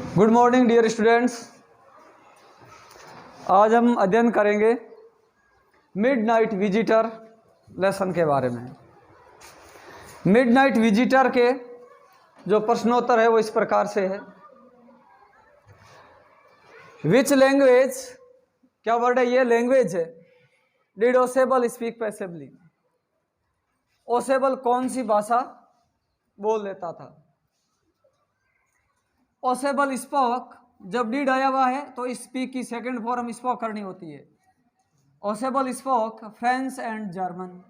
Good morning dear students. आज हम अध्ययन करेंगे मिडनाइट विजिटर लेसन के बारे में। मिडनाइट विजिटर के जो प्रश्नोत्तर है वो इस प्रकार से है। विच लैंग्वेज, क्या वर्ड है ये? लैंग्वेज है। डिड ओसेबल स्पीक पैसिवली, ओसेबल कौन सी भाषा बोल लेता था? ओसेबल स्पोक, जब डिड आया हुआ है तो स्पीक की सेकंड फॉर्म स्पोक करनी होती है। ओसेबल स्पोक फ्रेंच एंड जर्मन।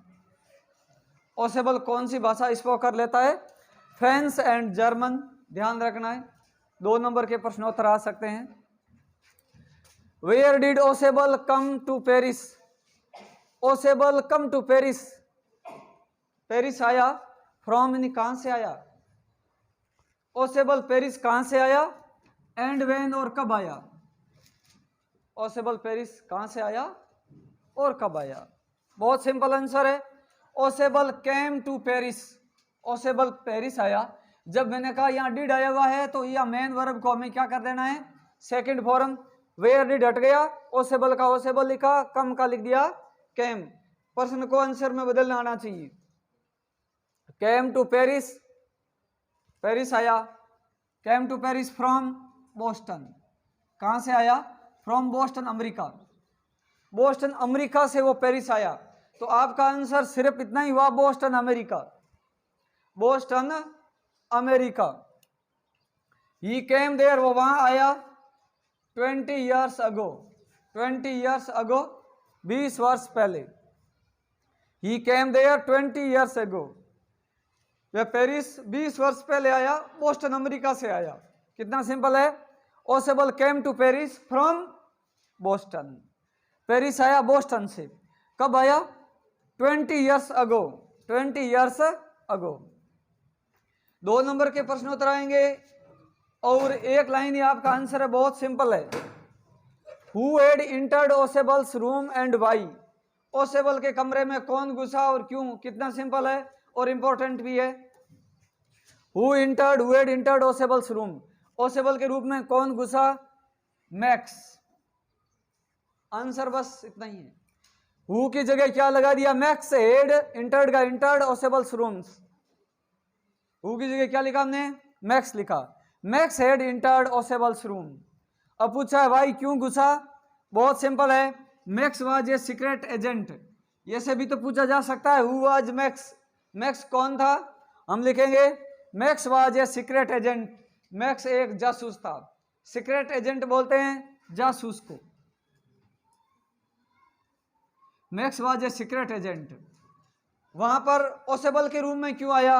ओसेबल कौन सी भाषा स्पोक कर लेता है? French and German. ध्यान रखना है, 2 नंबर के प्रश्नोत्तर आ सकते हैं। Where did Ausable come to Paris? Ausable come to Paris, Paris आया फ्रॉम, यानी कहां से आया? ओसेबल पेरिस कहां से आया? एंड वेन, और कब आया? ओसेबल पेरिस कहां से आया और कब आया? बहुत सिंपल आंसर है। Ausable came to Paris, ओसेबल Paris आया। जब मैंने कहा यहां डिड आया हुआ है तो यह मेन वर्ब को हमें क्या कर देना है? Second form. वेयर डिड हट गया, ओसेबल का ओसेबल लिखा, कम का लिख दिया केम। प्रश्न को आंसर में बदलना आना चाहिए। केम टू पेरिस, पेरिस आया। Came to Paris from Boston, कहां से आया? From Boston, America. Boston America से वो पेरिस आया। तो आपका आंसर सिर्फ इतना ही हुआ, Boston America, Boston America. He came there, वो वहां आया 20 ईयर्स अगो, 20 ईयर्स अगो, 20 वर्ष पहले। ही केम देयर 20 ईयर्स अगो, वह पेरिस 20 वर्ष पहले आया, बोस्टन अमेरिका से आया। कितना सिंपल है। Ausable came to Paris from Boston, Paris आया बोस्टन से। कब आया? 20 years ago, 20 years ago. 2 number के प्रश्न उत्तर आएंगे और एक लाइन ही आपका आंसर है, बहुत सिंपल है। Who had entered Ausable's room and why? Ausable के कमरे में कौन घुसा और क्यों? कितना सिंपल है और इंपॉर्टेंट भी है। Who had entered Ausable's room, ओसेबल के रूप में कौन घुसा? मैक्स। आंसर बस इतना ही है। हु की जगह क्या लगा दिया? मैक्स। हेड, इंटर्ड का इंटर्ड, ओसेबल्स रूम्स। हु की जगह क्या लिखा हमने? मैक्स लिखा। Max had entered Ausable's room. अब पूछा है भाई क्यों घुसा? बहुत सिंपल है। Max was a secret agent, ये से भी तो पूछा जा सकता है। हु वाज मैक्स, मैक्स कौन था? हम लिखेंगे max was a secret agent, max एक जासूस था। सीक्रेट एजेंट बोलते हैं जासूस को। Max was a secret agent. वहां पर ओसेबल के रूम में क्यों आया?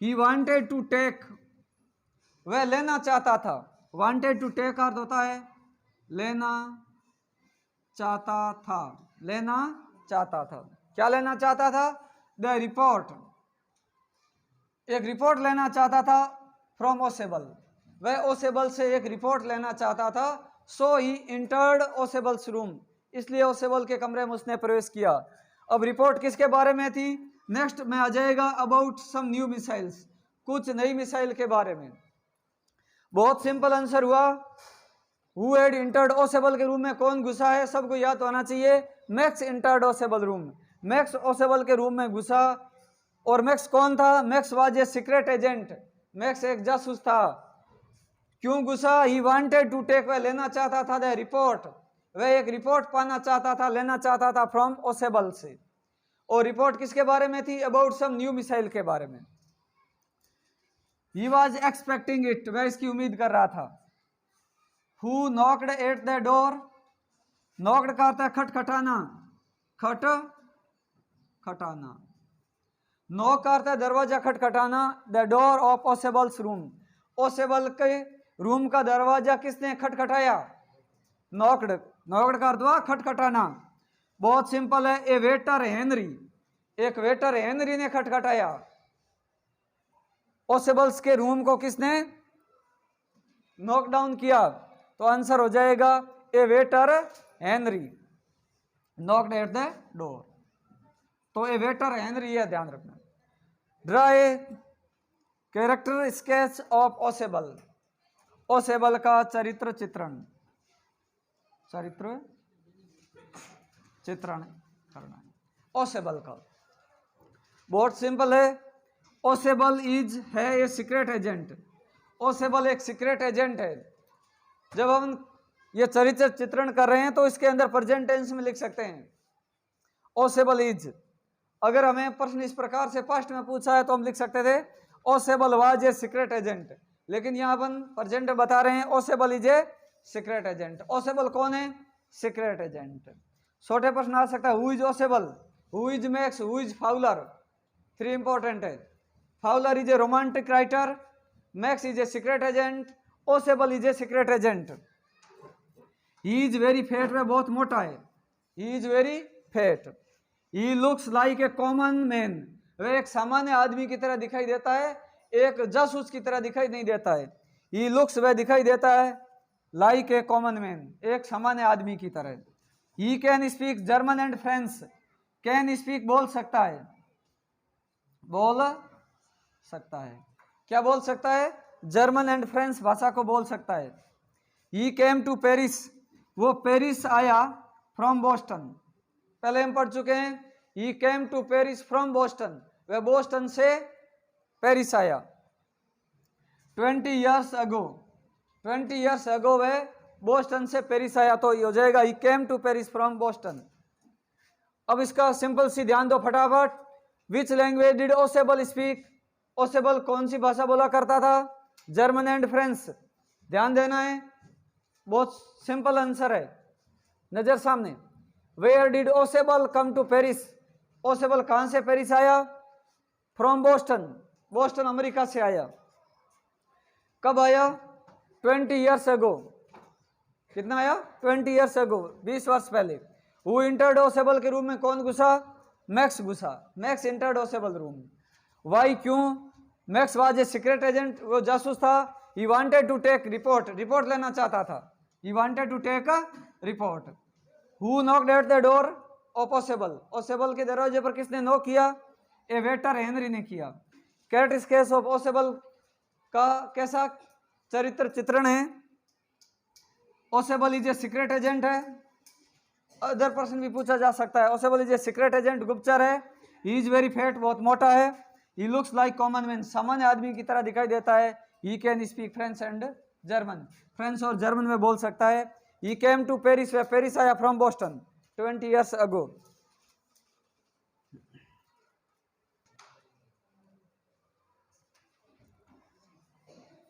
ही वांटेड टू टेक, वह लेना चाहता था। वांटेड टू टेक अर्थ होता है लेना चाहता था, लेना चाहता था। क्या लेना चाहता था? द रिपोर्ट, एक रिपोर्ट लेना चाहता था फ्रॉम ओसेबल, वह ओसेबल से एक रिपोर्ट लेना चाहता था। सो ही इंटर्ड ओसेबल्स रूम, इसलिए ओसेबल के कमरे में उसने प्रवेश किया। अब रिपोर्ट किसके बारे में थी? नेक्स्ट में आ जाएगा अबाउट सम न्यू मिसाइल्स, कुछ नई मिसाइल के बारे में। बहुत सिंपल आंसर हुआ। हु हैड इंटर्ड ओसेबल के रूम में कौन घुसा है? सबको याद होना चाहिए, max entered Ausable room. Max ओसेबल के रूम में घुसा। और मैक्स कौन था? Max was a secret agent, max एक जासूस था। क्यों घुसा? ही वांटेड टू टेक, वह लेना चाहता था द रिपोर्ट, वह एक रिपोर्ट पाना चाहता था, लेना चाहता था फ्रॉम ओसेबल से। और रिपोर्ट किसके बारे में थी? अबाउट सम न्यू मिसाइल के बारे में। ही वाज एक्सपेक्टिंग इट, वह इसकी उम्मीद कर रहा था। Who knocked at the door, knocked का अर्थ है खटखटाना, खट खटाना। नॉक का अर्थ है दरवाजा खटखटाना। द डोर ऑफ ओसेबल्स रूम, ओसेबल के रूम का दरवाजा किसने खटखटाया? नॉक्ड, नॉक्ड का अर्थ हुआ खटखटाना। बहुत सिंपल है। ए वेटर हेनरी, एक वेटर हेनरी ने खटखटाया। ओसेबल्स के रूम को किसने नॉकडाउन किया? तो आंसर हो जाएगा a waiter Henry knocked at the door. तो ए वेटर हेनरी है, ध्यान रखना। Draw a character sketch of Ausable, Ausable का चरित्र चित्रण करना है ओसेबल का। बहुत सिंपल है। ओसेबल है ए सीक्रेट एजेंट। ओसेबल एक सीक्रेट एजेंट है। जब हम ये चरित्र चित्रण कर रहे हैं तो इसके अंदर प्रेजेंट टेंस में लिख सकते हैं ओसेबल इज। अगर हमें प्रश्न इस प्रकार से पास्ट में पूछा है तो हम लिख सकते थे Ausable was a secret agent, लेकिन यहाँ अपन प्रेजेंट में बता रहे हैं Ausable is a secret agent. Ausable कौन है? Secret agent. छोटे प्रश्न आ सकता है who is Ausable, who is Max, who is Fowler. 3 important है। Fowler is a romantic writer, Max is a secret agent, Ausable is a secret agent. He is very fat, वह बहुत मोटा है। He is very fate. He looks like a common man, वह एक सामान्य आदमी की तरह दिखाई देता है, एक जासूस की तरह दिखाई नहीं देता है। ही लुक्स, वह दिखाई देता है लाइक ए कॉमन मैन, एक सामान्य आदमी की तरह। He can speak German and French, can speak बोल सकता है, बोल सकता है। क्या बोल सकता है? जर्मन एंड फ्रेंच भाषा को बोल सकता है। ही केम टू पेरिस, वो पेरिस आया फ्रॉम बोस्टन। पहले हम पढ़ चुके हैं he came to Paris from Boston, वह बोस्टन से पेरिस आया। 20 years ago, 20 years ago वह बोस्टन से पेरिस आया, तो ये हो जाएगा he came to Paris from Boston. अब इसका सिंपल सी ध्यान दो फटाफट। Which language did Ausable speak, Ausable कौन सी भाषा बोला करता था? German and French. ध्यान देना है, बहुत सिंपल आंसर है, नजर सामने। Where did Ausable come to Paris, Ausable कहां से पेरिस आया? फ्रॉम बोस्टन, बोस्टन अमेरिका से आया। कब आया? 20 years ago। कितना आया? 20 years ago, 20 वर्ष पहले। हु इंटर्ड ओसेबल के रूम में कौन घुसा? मैक्स घुसा। Max entered Ausable room. Why, क्यों? Max was a secret agent, वो जासूस था। He wanted to take report, report लेना चाहता था। He wanted to take a report. Who knocked at the door of Ausable, Ausable के दरवाजे पर किसने नॉक किया? ए वेटर, हेनरी ने किया। कैट केस ऑफ ओसेबल का कैसा चरित्र चित्रण है? Ausable is a secret agent है। अदर पर्सन भी पूछा जा सकता है। Ausable is a secret agent, गुप्तचर है। ही इज वेरी फेट, बहुत मोटा है। ही लुक्स लाइक कॉमन मैन, सामान्य आदमी की तरह दिखाई देता है। He can speak French and German, French और जर्मन में बोल सकता है। ही केम टू पेरिस, वह पेरिस आया फ्रॉम बोस्टन 20 years ago।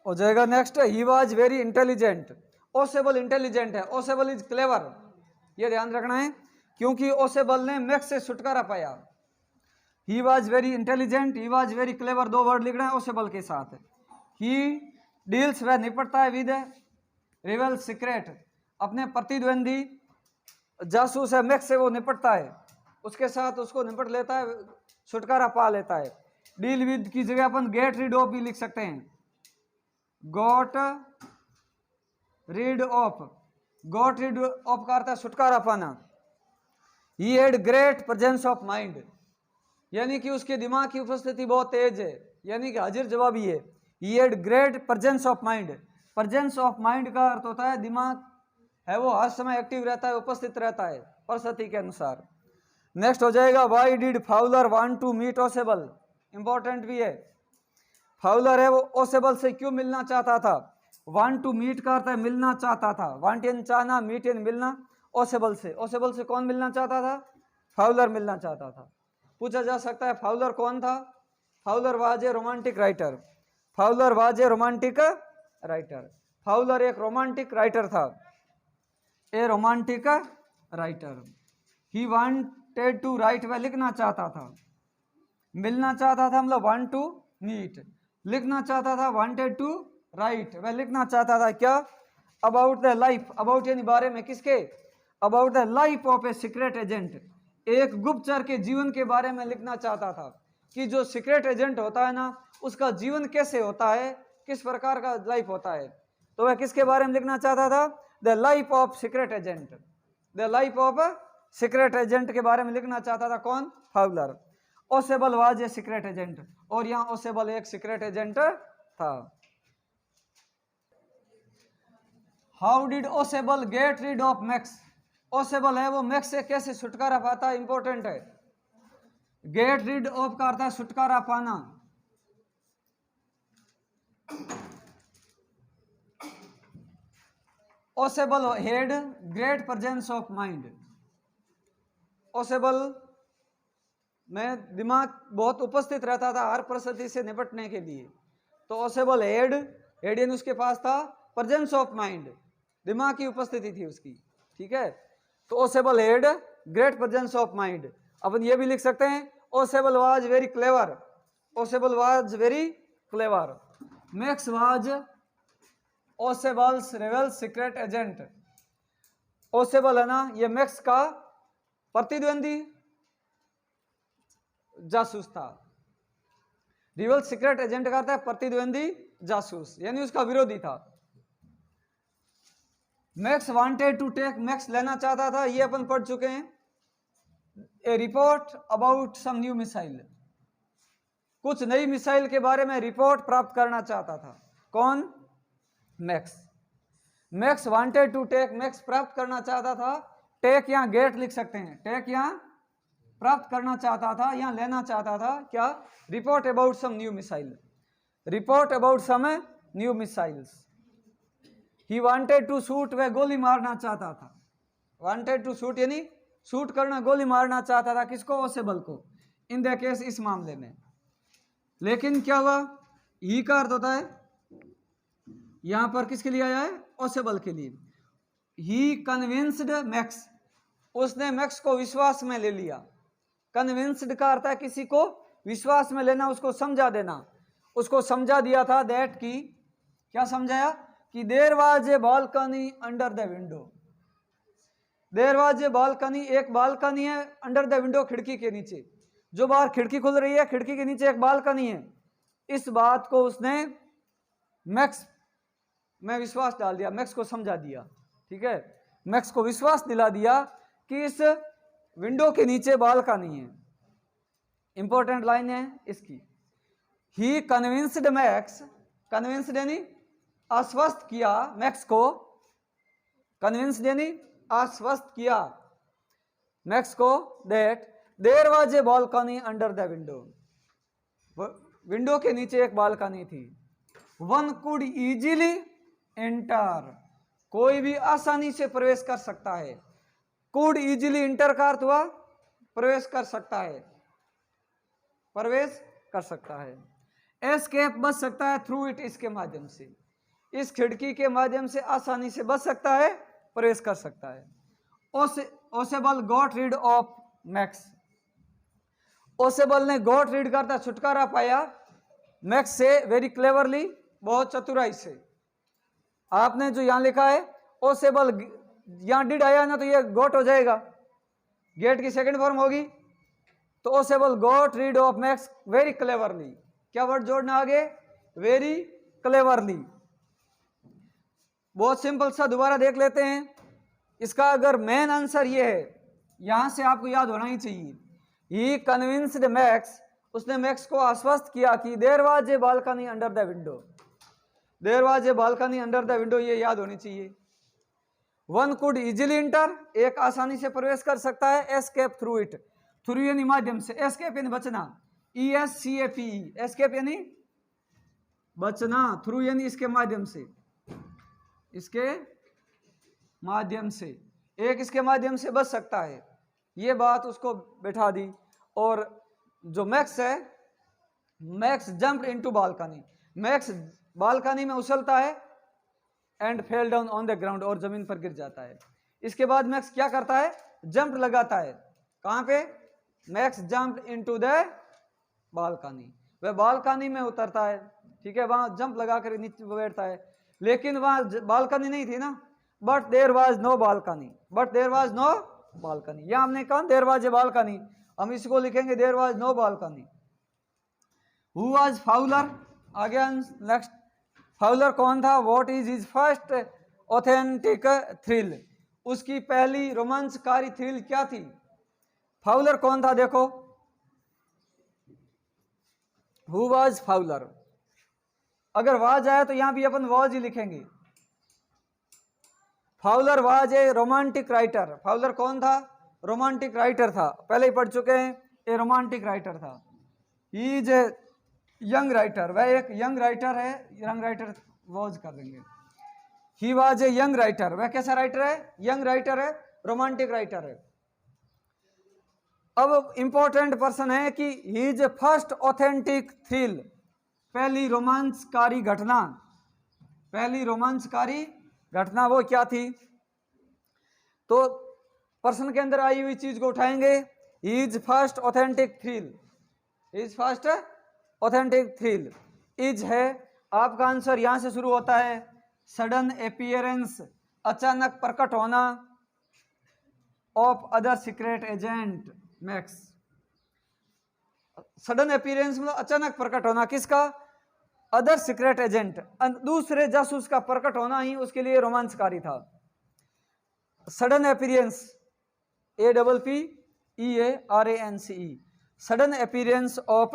हो जाएगा next, he was very intelligent. Ausable intelligent है, ओसेबल इज क्लेवर, ये ध्यान रखना है, क्योंकि ओसेबल ने मैक्स से छुटकारा पाया। ही was very intelligent, he was very clever, 2 word लिखना है ओसेबल के साथ। ही डील्स, वह निपटता है विद रिवेल सीक्रेट, अपने प्रतिद्वंदी जासूस है मैक्स से वो निपटता है, उसके साथ उसको निपट लेता है, छुटकारा पा लेता है। डील विद की जगह अपन गेट रीड ऑफ भी लिख सकते हैं। Got rid of, got rid of का अर्थ है छुटकारा पाना। He had great presence of mind, यानी कि उसके दिमाग की उपस्थिति बहुत तेज है, यानी कि हाजिर जवाबी है। He had great presence of mind, presence of mind का अर्थ होता है दिमाग है वो हर समय एक्टिव रहता है, उपस्थित रहता है परिस्थिति के अनुसार। नेक्स्ट हो जाएगा why did Fowler want to meet Ausable, important भी है। फाउलर है वो ओसेबल से क्यों मिलना चाहता था? वांट टू मीट का अर्थ है मिलना चाहता था, वांट यानी चाहना, मीट यानी मिलना। ओसेबल से कौन मिलना चाहता था? फाउलर मिलना चाहता था। पूछा जा सकता है फाउलर कौन था? Fowler was a romantic writer, Fowler was a romantic writer, Fowler एक रोमांटिक राइटर था, a romantic writer. He wanted to write, वह लिखना चाहता था। मिलना चाहता था मतलब वांट टू मीट, लिखना चाहता था वांटेड टू राइट, वह लिखना चाहता था क्या? अबाउट द लाइफ, अबाउट यानी बारे में, किसके? About the life of A secret agent, एक गुप्तचर के जीवन के बारे में लिखना चाहता था कि जो सीक्रेट एजेंट होता है ना उसका जीवन कैसे होता है, किस प्रकार का लाइफ होता है। तो वह किसके बारे में लिखना चाहता था? The life of secret agent, the life of secret agent के बारे में लिखना चाहता था। कौन? Fowler. Ausable was a secret agent, और यहाँ ओसेबल एक सीक्रेट एजेंट था। How did Ausable get rid of Max? Ausable है वो मैक्स से कैसे छुटकारा पाता है, इंपॉर्टेंट है। गेट रीड ऑफ का अर्थ है छुटकारा पाना। Ausable had great presence of mind. Ausable में दिमाग बहुत उपस्थित रहता था हर परिस्थिति से निपटने के लिए। तो ओसेबल हेड यानी उसके पास था प्रेजेंस ऑफ माइंड, दिमाग की उपस्थिति थी उसकी, ठीक है। तो Ausable had great presence of mind. अपन ये भी लिख सकते हैं Ausable was very clever. Ausable was very clever. Max was Ausable's real secret agent. Ausable है ना, ये मैक्स का प्रतिद्वंदी जासूस था। रियल सीक्रेट एजेंट का अर्थ है प्रतिद्वंदी जासूस, यानी उसका विरोधी था। Max wanted to take, Max लेना चाहता था, ये अपन पढ़ चुके हैं। A report about some new missile, कुछ नई मिसाइल के बारे में रिपोर्ट प्राप्त करना चाहता था। कौन? Max. Max wanted to take, Max प्राप्त करना चाहता था। टेक यहां गेट लिख सकते हैं, टेक यहां प्राप्त करना चाहता था, यहां लेना चाहता था क्या? Report about some new missile, report about some new missiles. He wanted to shoot, वह गोली मारना चाहता था। वांटेड टू शूट यानी शूट करना, गोली मारना चाहता था। किसको? ओसेबल को। इन द केस, इस मामले में। लेकिन क्या हुआ? ही का अर्थ होता है यहां पर किसके लिए आया है? ओसेबल के लिए। ही कन्विंस्ड मैक्स, उसने मैक्स को विश्वास में ले लिया। कन्विंस्ड का अर्थ है किसी को विश्वास में लेना, उसको समझा देना। उसको समझा दिया था दैट की, क्या समझाया? कि there was a balcony under the window. There was a balcony, एक बालकनी है अंडर द विंडो, खिड़की के नीचे। जो बाहर खिड़की खुल रही है, खिड़की के नीचे एक बालकनी है। इस बात को उसने मैक्स में विश्वास डाल दिया, मैक्स को समझा दिया, ठीक है। मैक्स को विश्वास दिला दिया कि इस विंडो के नीचे बालकनी है। इंपॉर्टेंट लाइन है इसकी। ही कन्विंस्ड मैक्स, कन्विंस्ड यानी आश्वस्त किया मैक्स को, कन्विंस्ड यानी आश्वस्त किया मैक्स को that there was a balcony under the window, window के नीचे एक बालकनी थी। वन कुड इजीली एंटर, कोई भी आसानी से प्रवेश कर सकता है। कुड इजीली एंटर का अर्थ हुआ प्रवेश कर सकता है, प्रवेश कर सकता है। एस्केप बच सकता है थ्रू इट, इसके माध्यम से, इस खिड़की के माध्यम से आसानी से बच सकता है, प्रवेश कर सकता है। ओसेबल गॉट रीड ऑफ मैक्स, ओसेबल ने गॉट रीड करता छुटकारा पाया मैक्स से वेरी क्लेवरली, बहुत चतुराई से। आपने जो यहां लिखा है ओसेबल, यहां डिड आया ना तो ये गॉट हो जाएगा, गेट की सेकंड फॉर्म होगी। तो Ausable got rid of Max very cleverly, क्या वर्ड जोड़ना आगे? Very cleverly. बहुत सिंपल सा, दोबारा देख लेते हैं इसका। अगर मेन आंसर ये है, यहां से आपको याद होना ही चाहिए। ही कन्विंस्ड मैक्स, उसने मैक्स को आश्वस्त किया कि there was a balcony under the window, there was a balcony under the window, ये याद होनी चाहिए। वन कुड इजीली इंटर, एक आसानी से प्रवेश कर सकता है। एस्केप थ्रू इट, थ्रू यानी माध्यम से, एस्केप यानी बचना, ESCAPE, एस्केप यानी बचना, थ्रू यानी इसके माध्यम से, इसके माध्यम से, एक इसके माध्यम से बच सकता है। ये बात उसको बैठा दी। और जो मैक्स है, max jump into balcony, max balcony में उछलता है and fell down on the ground, और जमीन पर गिर जाता है। इसके बाद मैक्स क्या करता है? जंप लगाता है। कहां पे? Max jump into the balcony, वह बालकनी में उतरता है, ठीक है, वहां जंप लगाकर नीचे बैठता है। लेकिन वहां बालकनी नहीं थी ना, but there was no balcony, but there was no balcony. यहां हमने कहा देयर वाज ए बालकनी, हम इसको लिखेंगे there was no balcony. Who was Fowler? आगे नेक्स्ट, फाउलर कौन था? What is his first authentic thrill, उसकी पहली रोमांचकारी थ्रिल क्या थी? फाउलर कौन था? देखो, हु वाज फाउलर। अगर वाज आया तो यहां भी अपन वाज ही लिखेंगे। Fowler was a romantic writer. Fowler कौन था? रोमांटिक राइटर था, पहले ही पढ़ चुके हैं, ए रोमांटिक राइटर था। He is a young writer, वह एक यंग राइटर है, यंग राइटर वॉज कर देंगे। He was a young writer, वह कैसा राइटर है? यंग राइटर है, रोमांटिक राइटर है। अब इंपॉर्टेंट पर्सन है कि he is a first authentic thrill, पहली रोमांचकारी घटना, पहली रोमांचकारी घटना वो क्या थी? तो पर्सन के अंदर आई हुई चीज को उठाएंगे, he is first authentic thrill, is first authentic thrill. Is है आपका आंसर, यहां से शुरू होता है, सडन अपीयरेंस, अचानक प्रकट होना, of other secret agent max. Sudden appearance मतलब अचानक प्रकट होना, किसका? अदर सीक्रेट एजेंट, दूसरे जासूस का प्रकट होना ही उसके लिए रोमांचकारी था। Sudden appearance, APPEARANCE, sudden appearance of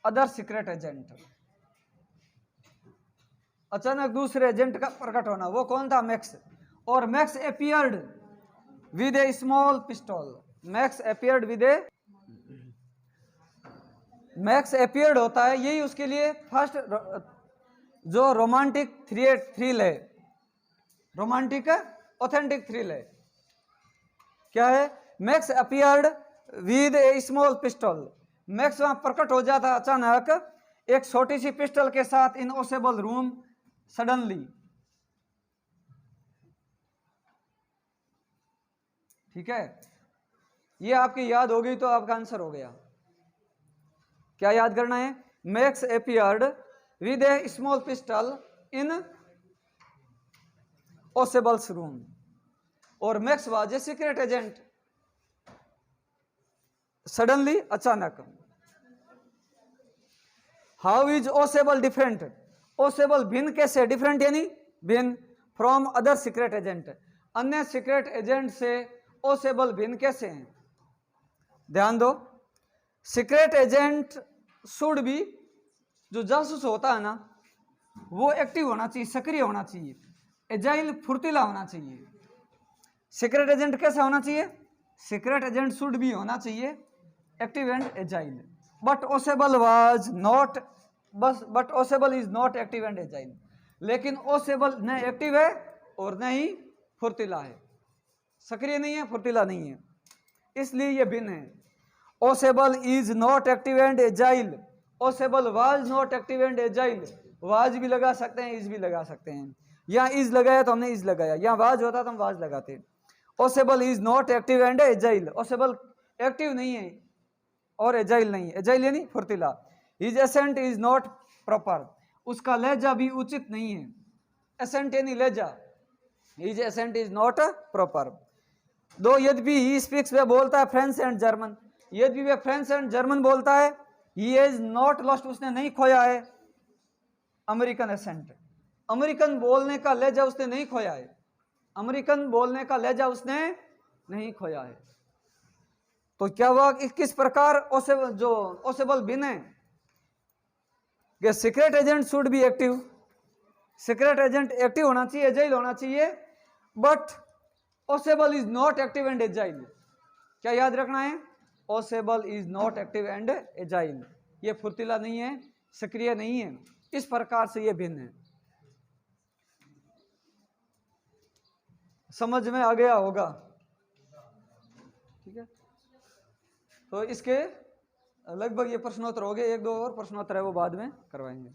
other secret agent, अचानक दूसरे एजेंट का प्रकट होना, वो कौन था? मैक्स। और max appeared with a small pistol, max appeared with A, max appeared होता है, यही उसके लिए फर्स्ट जो रोमांटिक थ्रिल है, रोमांटिक ऑथेंटिक थ्रिल है। क्या है? Max appeared with a small pistol, max वहां प्रकट हो जाता अचानक एक छोटी सी पिस्टल के साथ इन ओसेबल रूम सडनली। ठीक है, ये आपकी याद हो गई तो आपका आंसर हो गया। क्या याद करना है? Max appeared with a small pistol in Ausable's room, और Max was a secret agent, suddenly, अचानक। How is Ausable different? Ausable भिन्न कैसे? डिफरेंट यानी भिन्न, फ्रॉम अदर सीक्रेट एजेंट, अन्य सीक्रेट एजेंट से ओसेबल भिन्न कैसे हैं? ध्यान दो, सीक्रेट एजेंट शुड बी, जो जासूस होता है ना, वो एक्टिव होना चाहिए, सक्रिय होना चाहिए, एजाइल, फुर्तीला होना चाहिए। सीक्रेट एजेंट कैसा होना चाहिए? सीक्रेट एजेंट शुड बी होना चाहिए active and agile, but Ausable was not, but Ausable is not active and agile, लेकिन ओसेबल न एक्टिव है और न ही फुर्तीला है, सक्रिय नहीं है, फुर्तीला नहीं है, इसलिए ये भिन्न है। Ausable is not active and agile, Ausable was not active and agile, was भी लगा सकते हैं, इज भी लगा सकते हैं, यहाँ इज लगाया तो हमने इज लगाया, यहाँ वाज होता तो हम वाज लगाते। Ausable is not active and agile, Ausable active नहीं है और एजाइल नहीं है, एजाइल यानी फुर्तीला। His accent is not proper, उसका लहजा भी उचित नहीं है, एसेंट यानी लहजा, his accent is not proper. दो यद्यपि ही स्पीक्स, वह बोलता है फ्रेंच एंड जर्मन, यद्यपि वह फ्रेंच एंड जर्मन बोलता है, ही इज नॉट लॉस्ट, उसने नहीं खोया है अमेरिकन एसेंट, अमेरिकन बोलने का लहजा उसने नहीं खोया है, अमेरिकन बोलने का लहजा उसने नहीं खोया है। तो क्या हुआ? किस प्रकार जो ओसेबल भिन्न है कि secret agent should be active, secret agent active होना चाहिए, एजाइल होना चाहिए, but Ausable is not active and agile. क्या याद रखना है? Ausable is not active and agile, ये फुर्तीला नहीं है, सक्रिय नहीं है, इस प्रकार से ये भिन्न है। समझ में आ गया होगा? ठीक है, तो इसके लगभग ये प्रश्नोत्तर हो गए, एक दो और प्रश्नोत्तर है वो बाद में करवाएंगे।